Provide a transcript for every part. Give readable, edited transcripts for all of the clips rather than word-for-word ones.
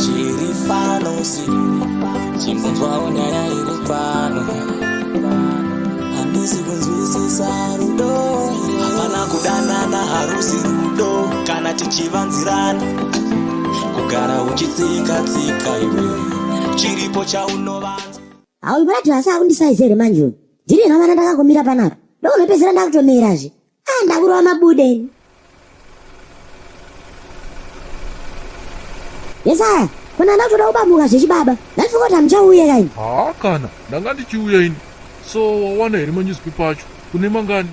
Chirifano si chimbonzwa unyaya iri pano handisi kunzwisisa rudo hapana kudanana harusi rudo kana tichivanzirana kugara uchitsika-tsika iwe chiripo chaunovanza. Haui murati hasa akundisaizere manje ndiri namana ndakangomira panapa ndounopedzera ndakutomerazve ndakurova mabudeni. Yesaya kuna ndakutoda kubabuka zvechibaba ndatifokoti hamuchauye kaini. Kana ndanga ndichiuya ini. So wawana here manewspaper acho kune mangani?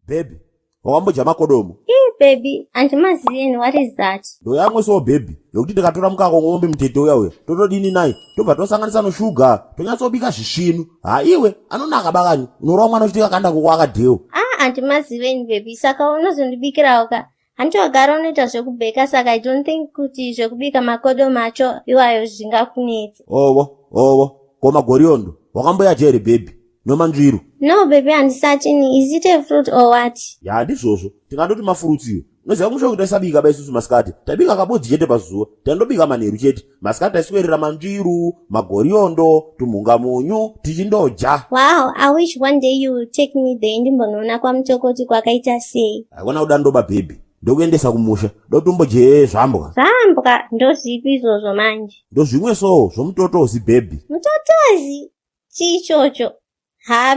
Baby, wakamboja makodomo? Baby, andimaziyeni, what is that? Ndoyamwe so baby, yokuti tikatora mukaka ng'ombe mutete uya totodini naye tobva tosanganisa noshuga tonyatsobika zvisvinu. Iwe anonaka bakani unorova mwana uchitika kanda koko akadhewo. Andimaziyeni baby, saka unozondibikirawo ka handitogara unoita zvekubheka, saka I don't think kuti zvekubika makodomo acho iwayo zvingakunetsa. Owo koma goriondo wakamboya jere baby nomanzviru? No baby, handisatini. Is it a fruit or what? Ndizvozvo tingandoti mafruits iwe. Unoziva kumusho kuti taisabika baisusu masikati tabika kabodzi chete pazuva tandobika manheru chete masikati taiswedera manzviru magoriondo tumhungamunyu tichindoja. Wow, I wish one day you will take me there ndimbonoona kwamutokoti kwakaita sei. Haikona kuda ndoba baby ndokuendesa kumusha ndotomboje zvambwa ndozvipi izvozvo manje? Ndozvimwe so zvomutotozi baby. Mutotozi chichocho?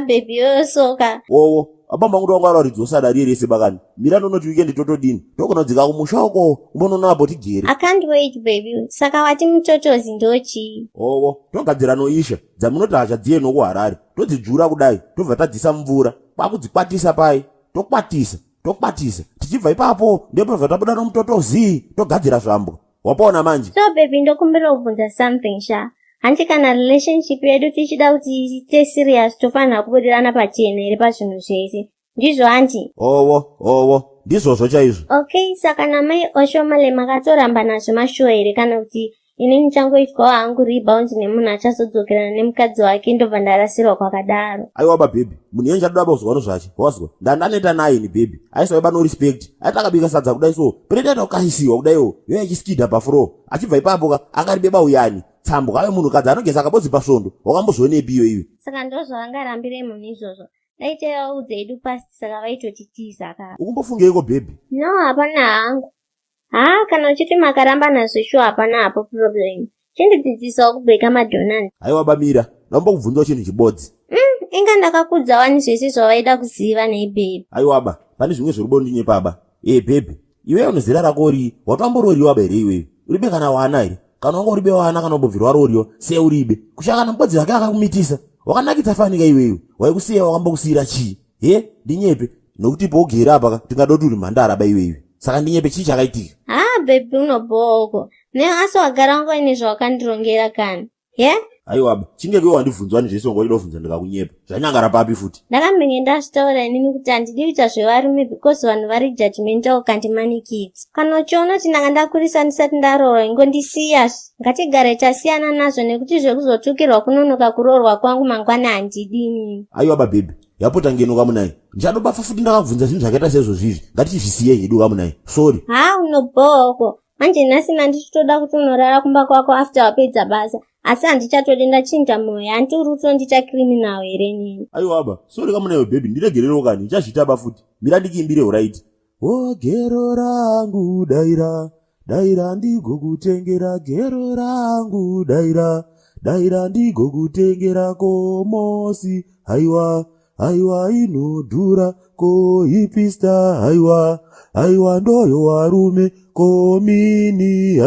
Baby yosoka owo abamba kuti wangwara uridzo sadari rese bakani mira ndonoti weekend totodini ndokunodzika kumusha uko umbononapo tigere. I can't wait baby. Saka wati mutotozi ndochi? Owo togadzira noisha dzamunoti hasha dziye nokuharare todzidzvura kudai tobva tadzisa mvura kwakudzikwatisa pai tokwatisa tichibva ipapo ndopobva tabuda nomutotozi togadzira zvambwa. Wapaona manje? So baby, ndokumbira kubvunza something sha. Hanti kana relationship yedu tichida kuti iite serious tofanira kubudirana pachena here pazvinhu zvese ndizvo hanti? Owo ndizvozvo chaizvo. Okay, saka namai oshomale makatoramba nazvo mashuwa here kana kuti inini changoitwawo hangu rebound nemunhu achazodzokerana nemukadzi wake ndobva ndarasirwa kwakadaro? Aiwa baby, munhu yenje adoda kuzwawo zvacho wazwa ndandaneta naye ni baby aisaiba no respect aitakabika sadza kudai so pretaita ukaisiwa kudaiwo yo yachiskidha pafloor achibva ipapo akaribeba uyani tsambwa ayo munhu kadzi anogeza akabodzi pasvondo wakambozvionepiyo iwe. Saka ndozvavangarambire munhu izvozvo daitevaudze edu pasi saka vaitotitiza ka. Ukumbofungeiko baby? No, hapana hangu. Kana uchiti makaramba nazvo shuwa hapana hapo problem. Chindidzidzisawo kubheka madonani. Aiwa bamira ndambokubvunzawo chinhu chibodzi. Inga ndakakudza wani zvese zvavaida kuziva nei baby. Aiwaba pane zvimwe zviribondinye baba. Baby iwe unozira rakori watamboriwa here iwe uribe kana wana here kana wanga uribe wana kana ubvirwa roriyo se uribe kushakana mukadzi wake akakumitisa wakanakitsa fanika iwewe waikusiya wakambokusiyira chii ndinyepe nokuti pogera apa tingadoti uri mhandara ba iwewe saka ndinyepe chii chakaitika? Baby unobhoko neasi wagara wangu ine zvawakandirongera kana aiwaba chingeke wandibvunzwa nezvese wanga uchidobvunza ndikakunyepa zvanyangara papi futi? Ndakamhenge ndazvitaura inini kuti handidi kuita zvevarume because vanhu vari judgmental ukandimanikidza. Kana uchiona kuti ndanga ndakurisa ndisati ndaroorwa ingondisiyazve ngatigare tasiyana nazvo nekuti zvekuzotukirwa kunonoka kuroorwa kwangu mangwana handidini. Aiwaba baby yapota ngeno kamunai ndichadobafa futi ndakabvunza zvinhu zvakaita sezvozvizvi ngatizvisiye hedu kamunai sorry. Unobhoko manje nhasina ndichitoda kuti unorara kumba kwako after wapedza basa asi handichatodi ndachinja mwoyo handiruto ndichacriminal here nini. Aiwaba sorry kamunaiwe baby ndiregererewo kani ndichazvitaba futi mira ndikiimbire uraiti. Gero rangu daira ndigokutengera gero rangu daira ndigokutengera komosi aiwa inodhura koipista aiwa ndoyo warume komini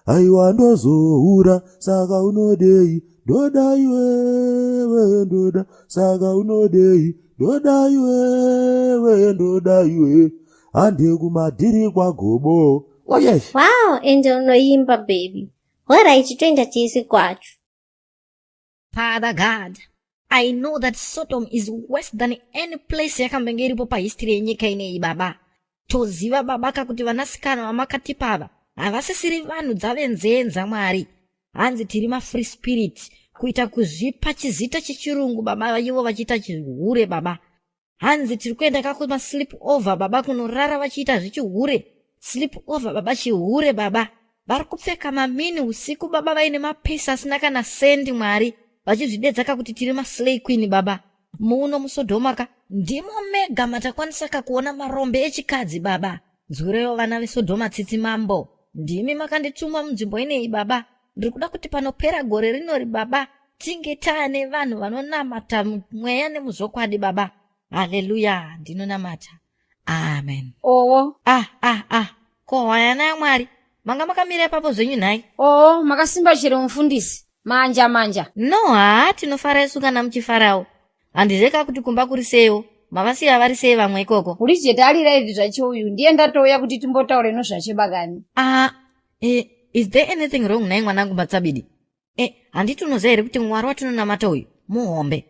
aiwa ndozoura saka unodei ndoda iwewe ndoda saka unodei ndoda iwewe hande kumadhiri kwagobo. Yes. Wow, ende unoimba baby. Alright, toenda tese kwacho. Father God, I know that Sodom is worse than any place yakambenge iripo pahistory yenyika ineyi baba. Toziva baba kuti vanasikana vamakatipa ava havasisiri vanhu dzavenzenza Mwari. Hanzi tiri free spirit kuita kuzvipa chizita chechirungu baba ivo vachiita chihure baba. Hanzi tiri kuenda kakuma sleep over baba kunorara vachiita zvichihure. Sleep over baba chihure baba. vari kupfeka mamini usiku baba, vaine mapesi asina kana sendi Mwari, vachizvidedzaka kuti tiri maslay queen baba. Muno muSodhoma ka ndimo mega matakwanisaka kuona marombe echikadzi baba. Dzurewo vana veSodhoma tsitsi mambo, ndimi makanditumwa munzvimbo ineyi baba. Ndiri kuda kuti panopera gore rinori baba, tinge taane vanhu vanonamata mweya nemuzokwadi baba. Haleluya, ndinonamata. Amen. Oo. Ko hayana ya Mwari, manga makamira papo zvenyu nhai? Oo, makasimba chero mufundisi. Manja. No, tinofara isu kana muchifarawo. Handizeka kuti kumba kuri seyo, mavasiya vari sei vamwe ikoko? Kuri chete aliraiti zvacho uyu, ndiye ndatouya kuti timbotaure nezvachebakani. Is there anything wrong nai mwanangu Matsabidi? Handiti unoziva here kuti Mwari watinonamata uyu muhombe.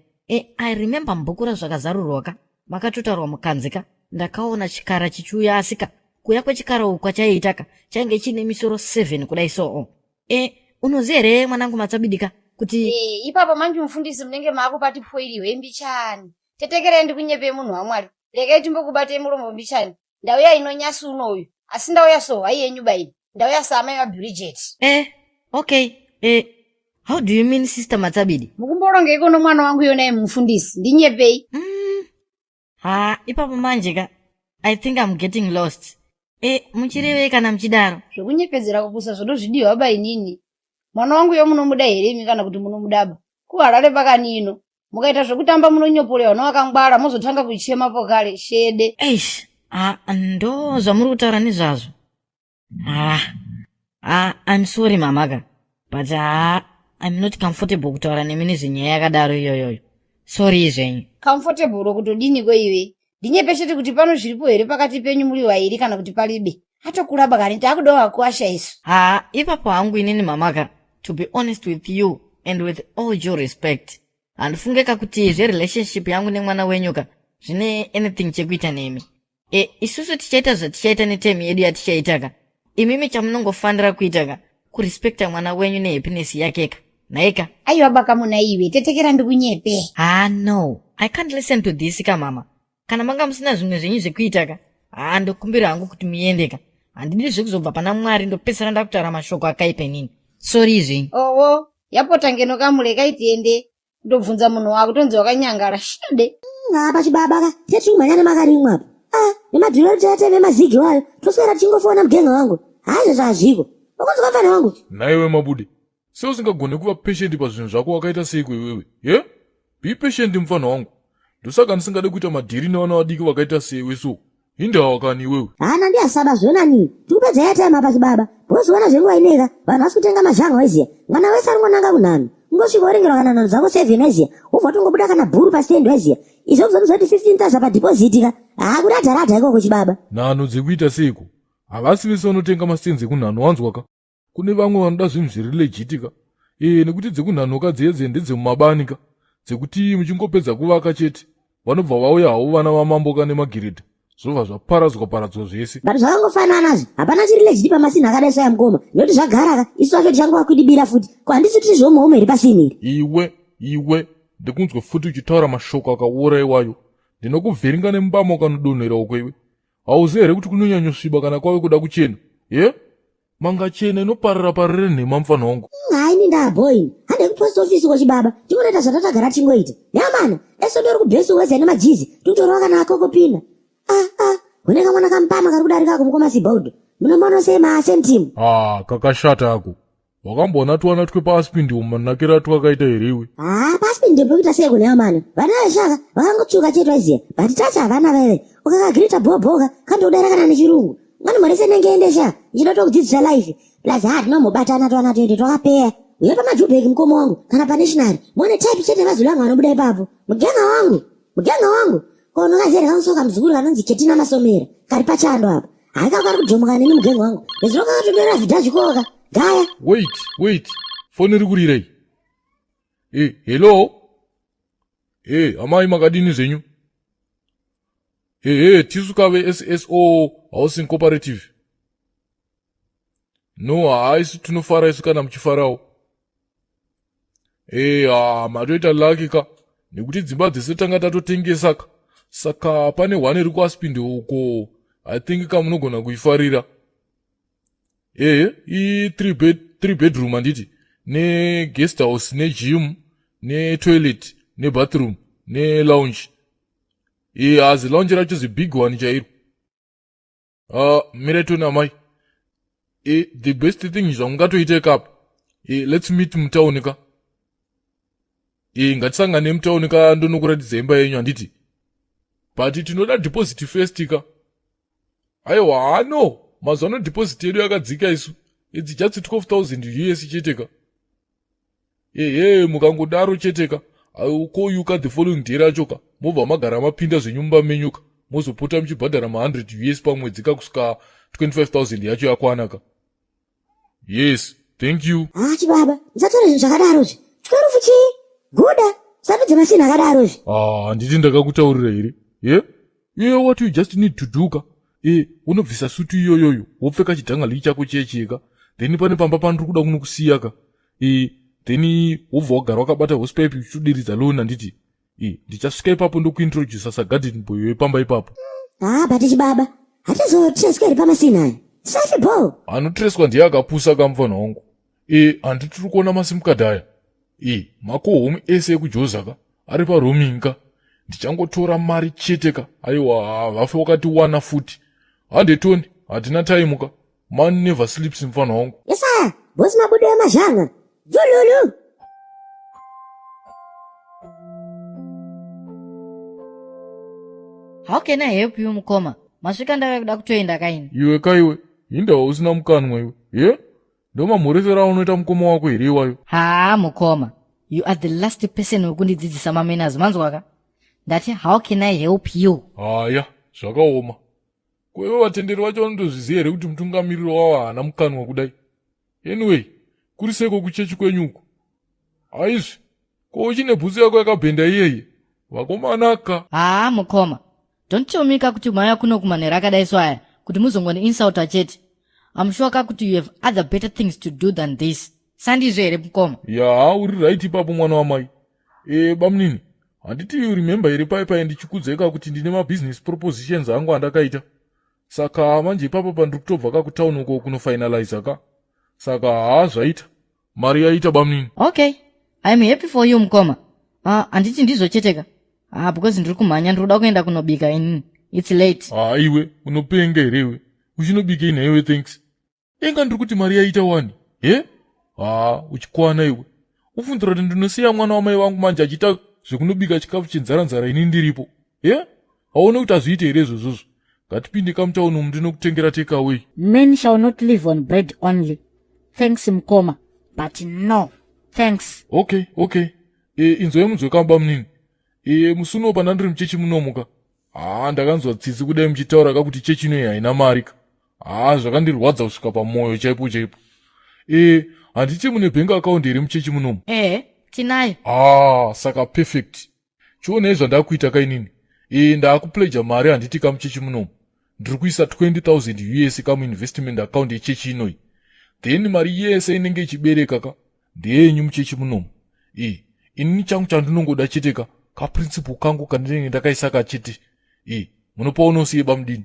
I remember mbukura zvakazarurwaka, makatotaurwa mukanzika, ndakaona chikara chichiuya asika. Kuya kwechikara uku kwachaiitaka chainge chine misoro 7 kudai so. Unoziva here mwanangu Matsabidika kuti ipapo manje mufundisi munenge maakupati poiriwe mbichani. Tetekerei ndikunyepe munhu waMwari. Regai timbokubate muromo mbichani. Ndauya inonyasi unoyu, asi ndauya so haiyenyu baini. Ndauya samai waBridget. Okay. How do you mean Sister Matsabidi? Mukumboronga ikono mwana wangu yona mufundisi. Ndinyepei. Ipapo manje ka I think I'm getting lost. Muchireve kana muchidaro. Zvekunyepedzera kupusa zvodozvidiwa bainini. Mwana wangu yo munomuda here kana kuti munomudaba. Kuharare pakani ino. Mukaita zvekutamba munonyopolewa nowakangwara mozotanga kuchema pokale shede. Ndo zvamuri kutaura nezvazvo. I'm sorry mamaka, but I'm not comfortable kutaura nemi nezvenyaya yakadaro iyoyoyo. Sorry izvenyu. Comfortable rokutodini kweiwe. Ndinyepeshete kuti pano zviripo here pakati penyu muri vairi kana kuti palibe. Hatokuraba kani takudowa kuasha isu. Ipapo hangu inini mamaka, to be honest with you and with all due respect, handifungeka kuti zverelationship yangu nemwana wenyuka zvine anything chekuita nemi. Isusu tichaita zvatichaita netemi yedu yatichaitaka. Imimi chamunongofanira kuitaka kurespekta mwana wenyu nehappiness yakeka. Naika? Aiwa baka muna iwe, tetekera ndikunyepe. No, I can't listen to this ka mama. Kana manga musina zvimwe zvenyu zvekuitaka, ndokumbira hangu kuti muendeka. Handidi zvekuzobva pana Mwari ndopesera ndakutaura mashoko akaipa nini. Sorry izvenyu. Owo, yapota ngeno kamureka itiende. Ndobvunza munhu wako tonzi wakanyangara shade. Pachibaba tetumanya nemakarimwa apa. Nemadhiro tete nemazigi wayo toswera tingofona mugenga wangu. Haizvo zvazviko. Ukunzi kwamfana wangu. Naiwe Mabude, seusingagone kuva patient pazvinhu zvako wakaita seiko iwewe. Be patient mfana wangu. Ndosaka ndisingade kuita madhiri nevana vadiki vakaita sewe so. Indawa kani iwewe. Ndiyasaba zvona nini. Tikupedza yatema pachibaba. Boziwana zvenguva ineka vanhu vasikutenga mazhanga weziya. Mwana wese aringonanga kunhano. Ngosvika worengerwa kana nhano dzako 7 weziya. Ubva tongobuda kana bhuru pastand weziya. Izvo kuzoti 15,000 padeposit ka. Kuradharadha ikoko chibaba. Nhano dzekuita seiko. Havasi vese vanotenga mastenzi ekunhano wanzwaka. Kune vamwe vanoda zvinhu zviri legitika. Nekuti dzekunhano kadziyedze ndedzemumabanika. Dzekuti muchingopedza kuvaka chete. Vanobva vauya havo vana vamambo kane magiredha. Zvobva zvaparadzwa paradzwa zvese. But zvakangofananazvo. Hapana chiri legit pamasini akadai soya mukoma. Nekuti zvagaraka isu vacho tichanguva kuidibira futi. Ko handisi kuti zvomuhoma here pasini here. Iwe ndikunzwe futi uchitaura mashoko akaora iwayo. Ndinokuvheringa nembama ukanodonhera ukwewe. Hauzivi here kuti kunonyanyosviba kana kwave kuda kuchena? Manga chena inoparira parire nhema mfana wangu. Haini ndaboini. Hande kupost office ko chibaba. Tinoita zvatatagara tingoita. Yamana, esodo ri kubhesu weze nemajizi. Tutoriwa kana akoko pinda. Une kamwana kampama kari kudarika kumukoma sibhaudo. Munombono sema same team. Kakashata ako. Wakambona tuwana twe pasipindi umanakira twakaita heriwe. Pasipindi ndepekuita sei kune yamana. Vana veshaka vakangotsvuka chetu aziya. But tacha havana veve. Ukakagrita bhoboka kandodarika kana nechirungu. Mwana mwarese nengeendesha. Ndinotokudzidzisa life. Plus tinomubatana twana twende twakapeya. Uye pamajubheki mukoma wangu kana panationary. Muone type chete mazulu angu anobuda ipapo. Mugenga wangu. Kono kazere kansoka mzukuru kanonzi Ketina Masomera. Kari pachando apa. Haika kwari kujomoka neni mugenga wangu. Neziro kakatobera vidhachi koka. Gaya. Wait. Phone iri kurirei. Hello? Amai makadini zenyu? Tisu kave S01 Housing Cooperative. No, haisi tunofara isu kana muchifarawo. Matoita laki ka. Nekuti dzimba dzese tanga tatotengesa ka. Saka pane 1 iri kuasipindi uko. I think kamunogona kuifarira. i3 bedroom anditi, ne guest house, ne gym, ne toilet, ne bathroom, ne lounge. As lounge racho big one chairo. Miretuna mai. The best thing is ungato take up. Let's meet mtown ka. Ngatisangane mtown ka ndonokuratidza imba yenyu anditi. But tinoda deposit first ka. Aiwa no, mazono deposit yedu yakadzika isu. It's just 12,000 US cheteka. Mukangodaro cheteka. Koyuka the following day rachoka. Mobva magara mapinda zvenyumba menyuka. Mozopota muchibhadhara ma100 US pamwedzi kusvika 25,000 yacho yakwanaka. Yes, thank you. Chibaba, nzatora zvinhu zvakadarozvi. Chikarufu chii? Guda, satudze masina akadarozvi. Handiti ndakakutaurira here. What you just need to do ka. Unobvisa sutu iyoyoyo, wopfeka chidhangali chako checheka. Then pane pamba pandu kuda kunokusiya ka. Then wobva wagara wakabata hosepipe uchidiridza loan anditi. Ndichasvika ipapo ndokuintroduce as a garden boy wepamba ipapo. But chibaba, hatizotreswa iri pamasina aya. Safi bo. Anotreswa ndiye akapusa kamufana wangu. Handiti tiri kuona masimukadhi aya. Makohomu ese ekujoza ka. Ari paroaming ka. Ndichangotora mari chete ka. Aiwa, vafe wakati wana futi. Handetoni, hatina time ka. Man never sleeps mufana wangu. Yes sir, bosi mabudo yamazhanga. Jululu. How can I help you, Mukoma? Masvika ndakakuda kutoenda kaini. Iwe kaiwe, indawa usina mukanwa iwe. Ndoma muresera unoita mukoma wako here iwayo. Mukoma. You are the last person wekundidzidzisa manners manzwaka. Ndati, how can I help you? Zvakaoma. Kwewe vatenderi vacho vanotozviziva here kuti mutungamiriri wavo haana mukanwa kudai. Anyway, kuri seko kuchechi kwenyuko. Aizvi, ko uchine bhusi yako yakabhenda iyeye. Vakomanaka. Mukoma. Don't tell me kuti maya kuno kumanera akadaiswa aya kuti muzongoni insulta chete. I'm sure kuti you have other better things to do than this. Sandizvo here Mukoma. Uri right ipapo mwana wamai. Bamnini, handiti you remember here paipai ndichikudzeka kuti ndine mabusiness propositions angu andakaita. Saka manje ipapo pandiri kutobva kakutauni uko kunofinalize ka. Saka zvaita. Mari yaita bamnini. Okay, I'm happy for you Mukoma. Handiti ndizocheteka. Because ndiri kumhanya ndiroda kuenda kunobika inini. It's late. Iwe, unopenga here iwe. Uchinobika ina iwe thanks. Enga ndiri kuti mari yaita wani. Uchikwana iwe. Ufundira kuti ndinosiya mwana wamai wangu manje achita zvekunobika chikafu chenzara ini ndiripo. Haone kuti azviite here izvozvo. Ngatipinde kamutauni umu ndinokutengera take away. Men shall not live on bread only. Thanks Mukoma. But no, thanks. Okay. Inzwe munzwe kamba mnini. Musuno pandandiri muchechi munomuka. Ndakanzwa tsitsi kudai muchitaura kakuti chechi inoyi haina mari ka. Zvakandirwadza kusvika pamoyo chaipo. Handiti mune bank account here muchechi munomu? Tinayo. Saka perfect. Chionei zvandakuita kainini. Ndakupledger mari handiti kamuchechi munomu. Ndiri kuisa 20,000 US kamu investment account yechechi inoyi. Then mari yese inenge ichibereka ka. Ndeyenyu muchechi munomu. Inini changu chandinongoda chete ka. Kaprinciple kangu kandinenge ndakaisa kachete. Munopa unosiye bamdini.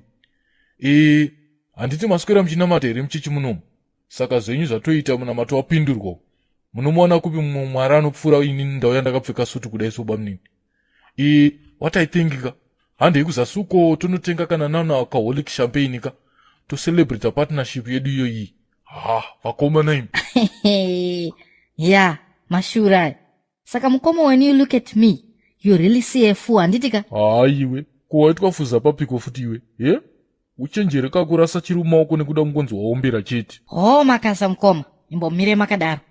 Handiti maswera muchinamata here muchechi munomu. Saka zvenyu zvatoita munamato wapindurwa. Munomuona kupi mumwe mwari anopfuura inini ndauya ndakapfeka sutu kudai so bamnini. What I think ka. Handei kuzasuko tonotenga kana nana alcoholic champagne ka. To celebrate a partnership yedu iyoyi. Vakoma imi. Yeah, mashura. Saka Mukoma, when you look at me, you really see a fool handiti ka? Iwe, kuwaitwa fuza papiko futi iwe. Uchenjere kakurasa chiru maoko nekuda mgonzo waombera chete. Makasa Mukoma, imbomire makadaro.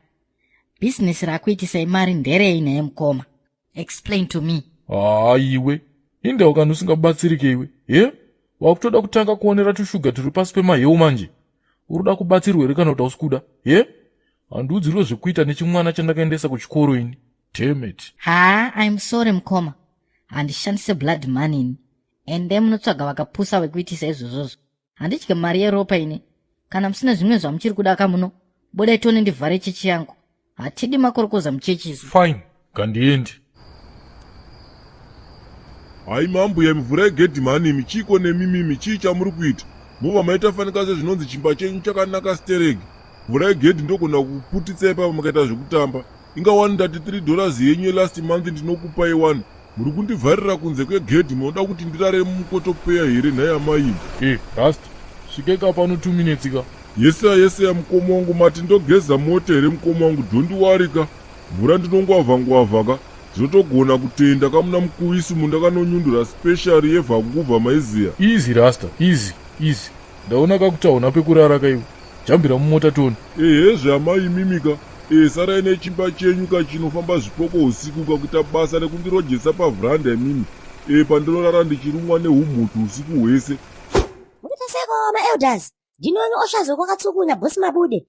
Business rakuitisa imari nderei naye Mukoma. Explain to me. Iwe, inda wakanu usingabatsirike iwe. Wakutoda kutanga kuonera tushuga turi pasi pemaheu manje. Uruda kubatsirwa here kana kuti usikuda. Handiudzirwe zvekuita nechimwana chandakaendesa kuchikoro ini. Damn it. I'm sorry Mukoma. Handishandise blood money ini. Ende munotsvaga vakapusa vekuitisa izvozvozvo. Handitye mari yeropa ini. Kana musina zvimwe zvamuchiri kuda kamuno, bodai tione ndivhare chechi yangu. Hatidi makorokoza muchechi isu. Fine, kandiende. Hai mambo yamvura gedhi mani michiko nemimi michi chamuri kuita. mova maita fanika sezvinonzi chimba chenyu chakanaka stereki. Vhurai gedhi ndogona kuputitsai ipapo mukaita zvekutamba. Inga $133 yenyu yelast month ndinokupai 1. Muri kundivharira kunze kwegedhi, munoda kuti ndirare mukotopeya here nhai amai? Rust, svikeka pano 2 minutes ka. Yesa mukoma wangu, mati ndogeza mota here mukoma wangu, dhondiwarika. Mvura ndinongwavha ka. Zvotogona kutenda kamuna mukuisi mundakanonyundura special yevhangubva maiziya. Easy Rasta, easy. Ndaona kakuti hauna pekurara kaiwe. Jambira mumota toni. Zveamai mimika. Sarai nechimba chenyu kachinofamba zvipoko usiku kakuita basa rekundirojesa pavhuranda yemimi. Pandinorara ndichirumwa nehumhutu usiku hwese. Mukutaseko ma-elders. Ndinonye oshazo kwakatsukunya bosi Mabude.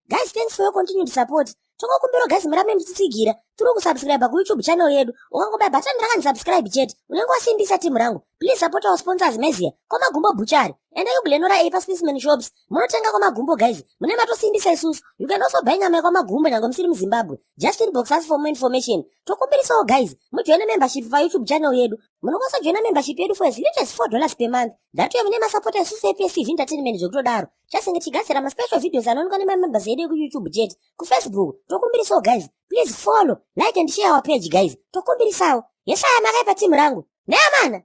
Guys, thanks for your continued support. Tokokumbira guys murambe muchitsigira. Tiri kusubscribe kuYouTube channel yedu. Ukangobaya button rakani chete. Unenge wasimbisa timu rangu. Please support our sponsors Meziya, Komagumbo Butchery, and Ayuglenora Ape Specimen Shops. Munotenga Komagumbo guys. Mune matosimbisa isusu. You can also buy nyama Komagumbo nango msiri Zimbabwe. Just inbox us for more information. Tokumbirisawo guys. Mujoine membership pa YouTube channel yedu. Munokwanisa joina membership yedu for as little as $4 per month. Ndatuya mune masupporta isusu PSTV Entertainment zvokutodaro. Chasinge chigadzira ma-special videos anoonekwa nemamembers edu ekuYouTube chete. KuFacebook. Tokumbirisawo guys. Please follow, like and share our page guys. Tokumbirisawo. Yesaya makaipa timu rangu. Neyamana.